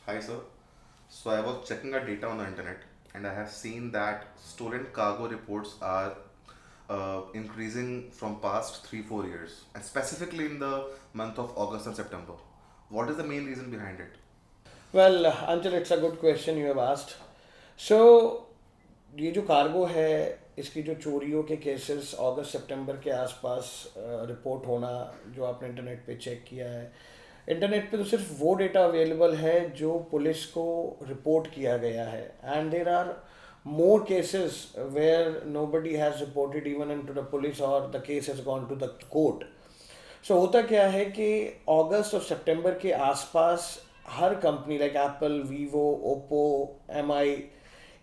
Hi, sir. So I was checking the data on the internet and I have seen that stolen cargo reports are increasing from past 3 4 years, and specifically in the month of August and September. What is the main reason behind it? Well Anchal it's a good question you have asked so ये जो cargo है इसकी जो चोरियों के cases अगस्त सितंबर के आसपास report होना जो आपने इंटरनेट पे चेक किया है इंटरनेट पे तो सिर्फ वो डेटा अवेलेबल है जो पुलिस को रिपोर्ट किया गया है and there are more cases where nobody has reported even into the police or the case has gone to the court. So होता क्या है कि अगस्त और सितंबर के आसपास हर company like Apple Vivo Oppo MI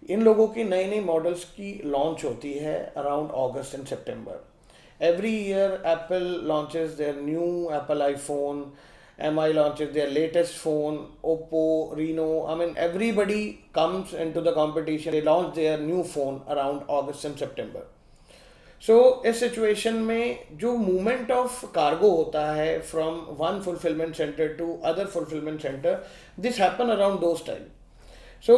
इन लोगों की नई नई मॉडल्स की लॉन्च होती है around August and September every year Apple launches their new Apple iPhone MI launches their latest phone, Oppo, Reno. I mean, everybody comes into the competition. They launch their new phone around August and September. So इस situation में जो movement of cargo होता है from one fulfilment centre to other fulfilment centre this happen around those time so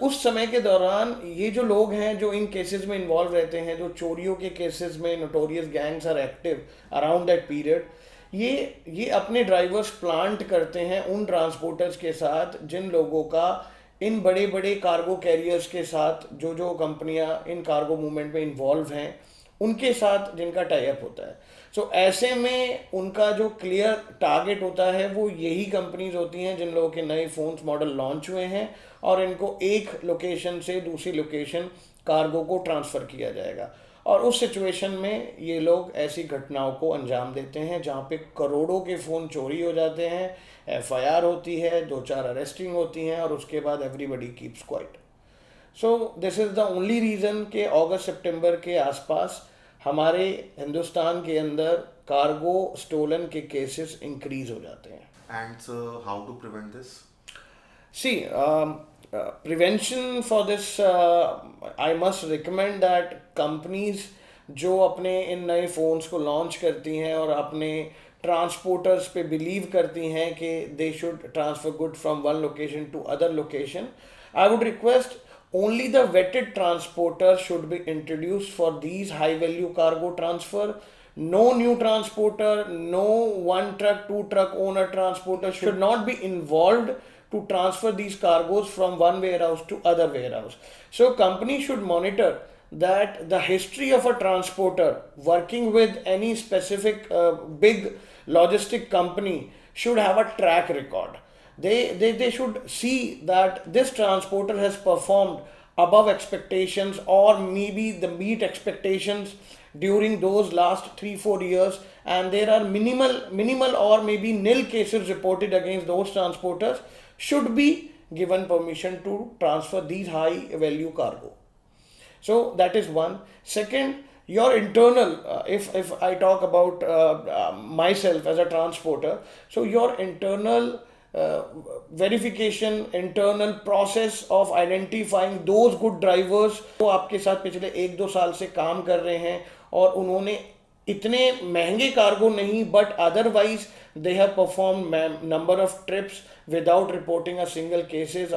उस समय के दौरान ये जो लोग हैं जो इन केसेस में इन्वॉल्व रहते हैं जो चोरियों के केसेस में notorious gangs are active around that period ये अपने ड्राइवर्स प्लांट करते हैं उन ट्रांसपोर्टर्स के साथ जिन लोगों का इन बड़े बड़े कार्गो कैरियर्स के साथ जो जो कंपनियां इन कार्गो मूवमेंट में इन्वॉल्व हैं उनके साथ जिनका टाइप होता है सो ऐसे में उनका जो क्लियर टारगेट होता है वो यही कंपनीज होती हैं जिन लोगों के नए फ़ोन्स मॉडल लॉन्च हुए हैं और इनको एक लोकेशन से दूसरी लोकेशन कार्गो को ट्रांसफ़र किया जाएगा और उस सिचुएशन में ये लोग ऐसी घटनाओं को अंजाम देते हैं जहाँ पे करोड़ों के फ़ोन चोरी हो जाते हैं एफआईआर होती है दो चार अरेस्टिंग होती हैं और उसके बाद everybody keeps quite so this is the only reason कि अगस्त सितंबर के आसपास हमारे हिंदुस्तान के अंदर कार्गो स्टोलन के केसेस इंक्रीज हो जाते हैं. And how to prevent this? See, prevention for this, I must recommend that companies जो अपने इन नए फ़ोन्स को लॉन्च करती हैं और अपने ट्रांसपोर्टर्स पे बिलीव करती हैं कि they should transfer good from one location to other location I would request only the vetted transporter should be introduced for these high value cargo transfer. No new transporter, no one truck two truck owner transporter should not be involved to transfer these cargoes from one warehouse to other warehouse. So company should monitor that the history of a transporter working with any specific big logistic company should have a track record. They should see that this transporter has performed above expectations or maybe the meet expectations during those last 3 4 years, and there are minimal or maybe nil cases reported against those transporters should be given permission to transfer these high value cargo. So that is one. Second, your internal, if I talk about myself as a transporter, so your internal verification, internal process of identifying those good drivers जो आपके साथ पिछले 1 2 साल से काम कर रहे हैं और उन्होंने इतने महंगे कार्गो नहीं but otherwise they have perform number of trips without reporting a single cases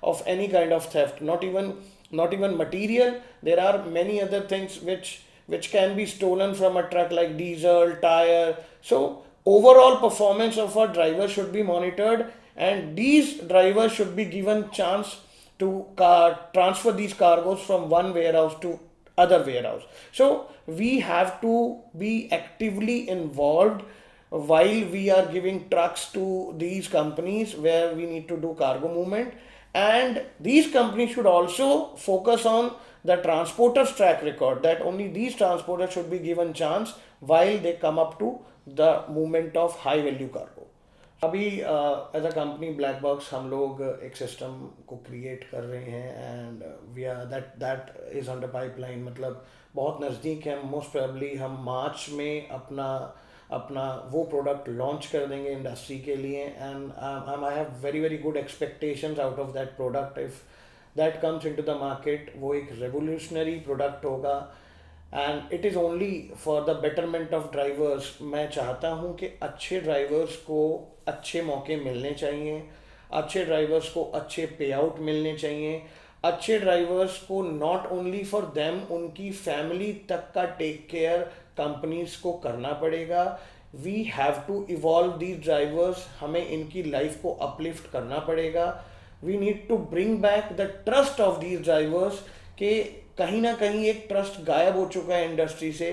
of any kind of theft, not even material. There are many other things which can be stolen from a truck like diesel tire. So overall performance of a driver should be monitored and these drivers should be given chance to transfer these cargoes from one warehouse to other warehouse. So we have to be actively involved while we are giving trucks to these companies where we need to do cargo movement, and these companies should also focus on the transporters track record, that only these transporters should be given chance while they come up to the movement of high value cargo. अभी as a company Black Box हम लोग एक system को create कर रहे हैं and we are that is on the pipeline, मतलब बहुत नज़दीक है. मोस्ट प्रोबेबली हम मार्च में अपना अपना वो प्रोडक्ट लॉन्च कर देंगे इंडस्ट्री के लिए and I have very very good expectations out of that product. If that comes into the market वो एक रेवोल्यूशनरी प्रोडक्ट होगा and it is only for the betterment of drivers. मैं चाहता हूँ कि अच्छे ड्राइवर्स को अच्छे मौके मिलने चाहिए. अच्छे ड्राइवर्स को अच्छे पे आउट मिलने चाहिए, अच्छे ड्राइवर्स को नॉट ओनली फॉर देम, उनकी फैमिली तक का टेक केयर कंपनीज को करना पड़ेगा। We have to evolve these drivers, हमें इनकी लाइफ को अपलिफ्ट करना पड़ेगा। We need to bring back the trust of these drivers, कि कहीं ना कहीं एक ट्रस्ट गायब हो चुका है इंडस्ट्री से।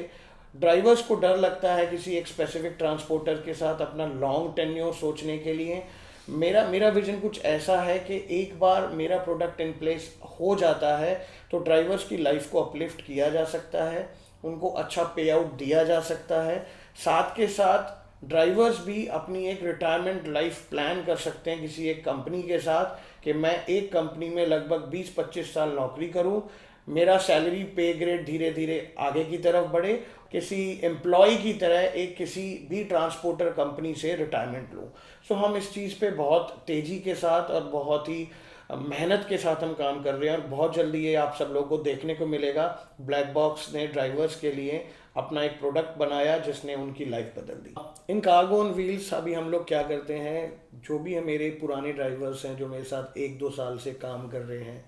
ड्राइवर्स को डर लगता है किसी एक स्पेसिफिक ट्रांसपोर्टर के साथ अपना लॉन्ग टेन्योर सोचने के लिए। मेरा मेरा विजन कुछ ऐसा है कि एक बार मेरा प्रोडक्ट इन प्लेस हो जाता है तो ड्राइवर्स की लाइफ को अपलिफ्ट किया जा सकता है, उनको अच्छा पे आउट दिया जा सकता है। साथ के साथ ड्राइवर्स भी अपनी एक रिटायरमेंट लाइफ प्लान कर सकते हैं किसी एक कंपनी के साथ, कि मैं एक कंपनी में लगभग 20-25 साल नौकरी करूं, मेरा सैलरी पे ग्रेड धीरे धीरे आगे की तरफ बढ़े, किसी एम्प्लॉय की तरह एक किसी भी ट्रांसपोर्टर कंपनी से रिटायरमेंट लूँ। सो हम इस चीज़ पे बहुत तेज़ी के साथ और बहुत ही मेहनत के साथ हम काम कर रहे हैं, और बहुत जल्दी ये आप सब लोगों को देखने को मिलेगा। ब्लैक बॉक्स ने ड्राइवर्स के लिए अपना एक प्रोडक्ट बनाया जिसने उनकी लाइफ बदल दी। इन कार्गो ऑन व्हील्स अभी हम लोग क्या करते हैं, जो भी है मेरे पुराने ड्राइवर्स हैं जो मेरे साथ 1-2 साल से काम कर रहे हैं,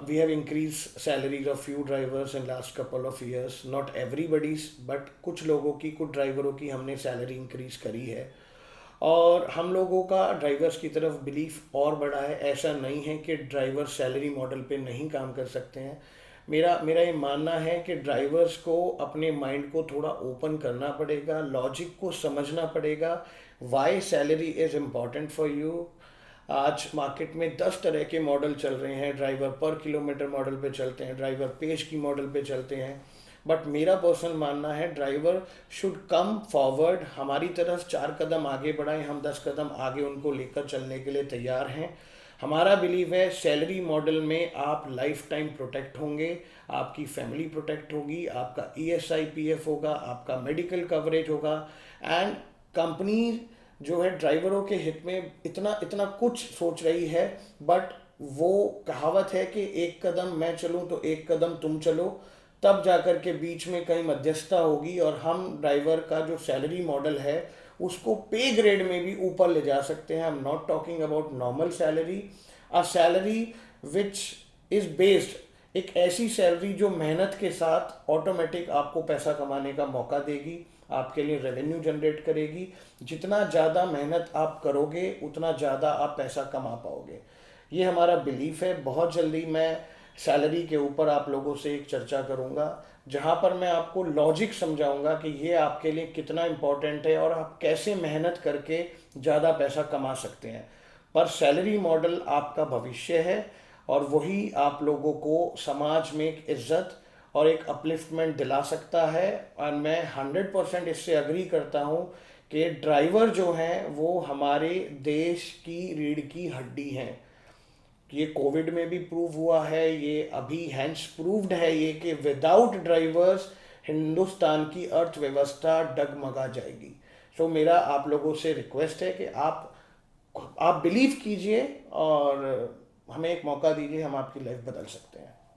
we have increased salaries of few drivers in last couple of years, not everybody's, but कुछ लोगों की, कुछ ड्राइवरों की हमने सैलरी इंक्रीज करी है। और हम लोगों का ड्राइवर्स की तरफ बिलीफ और बढ़ा है। ऐसा नहीं है कि ड्राइवर सैलरी मॉडल पे नहीं काम कर सकते हैं। मेरा मेरा ये मानना है कि ड्राइवर्स को अपने माइंड को थोड़ा ओपन करना पड़ेगा, लॉजिक को समझना पड़ेगा, why salary is important for you. आज मार्केट में 10 तरह के मॉडल चल रहे हैं, ड्राइवर पर किलोमीटर मॉडल पे चलते हैं, ड्राइवर पेज की मॉडल पे चलते हैं, बट मेरा पर्सनल मानना है ड्राइवर शुड कम फॉरवर्ड, हमारी तरफ 4 कदम आगे बढ़ाएं, हम 10 कदम आगे उनको लेकर चलने के लिए तैयार हैं। हमारा बिलीव है सैलरी मॉडल में आप लाइफ टाइम प्रोटेक्ट होंगे, आपकी फैमिली प्रोटेक्ट होगी, आपका ESI PF होगा, आपका मेडिकल कवरेज होगा, एंड कंपनी जो है ड्राइवरों के हित में इतना इतना कुछ सोच रही है। बट वो कहावत है कि एक कदम मैं चलूं तो एक कदम तुम चलो, तब जाकर के बीच में कहीं मध्यस्थता होगी और हम ड्राइवर का जो सैलरी मॉडल है उसको पे ग्रेड में भी ऊपर ले जा सकते हैं। I am not talking about normal salary, a salary which is based, एक ऐसी सैलरी जो मेहनत के साथ ऑटोमेटिक आपको पैसा कमाने का मौका देगी, आपके लिए रेवेन्यू जनरेट करेगी। जितना ज़्यादा मेहनत आप करोगे उतना ज़्यादा आप पैसा कमा पाओगे, ये हमारा बिलीफ है। बहुत जल्दी मैं सैलरी के ऊपर आप लोगों से एक चर्चा करूंगा जहां पर मैं आपको लॉजिक समझाऊंगा कि ये आपके लिए कितना इम्पोर्टेंट है और आप कैसे मेहनत करके ज़्यादा पैसा कमा सकते हैं। पर सैलरी मॉडल आपका भविष्य है और वही आप लोगों को समाज में एक इज्जत और एक अपलिफ्टमेंट दिला सकता है। और मैं 100% इससे अग्री करता हूँ कि ड्राइवर जो हैं वो हमारे देश की रीढ़ की हड्डी हैं। ये कोविड में भी प्रूव हुआ है, ये अभी हैंस प्रूव्ड है ये कि विदाउट ड्राइवर्स हिंदुस्तान की अर्थव्यवस्था डगमगा जाएगी। सो मेरा आप लोगों से रिक्वेस्ट है कि आप बिलीव कीजिए और हमें एक मौका दीजिए, हम आपकी लाइफ बदल सकते हैं।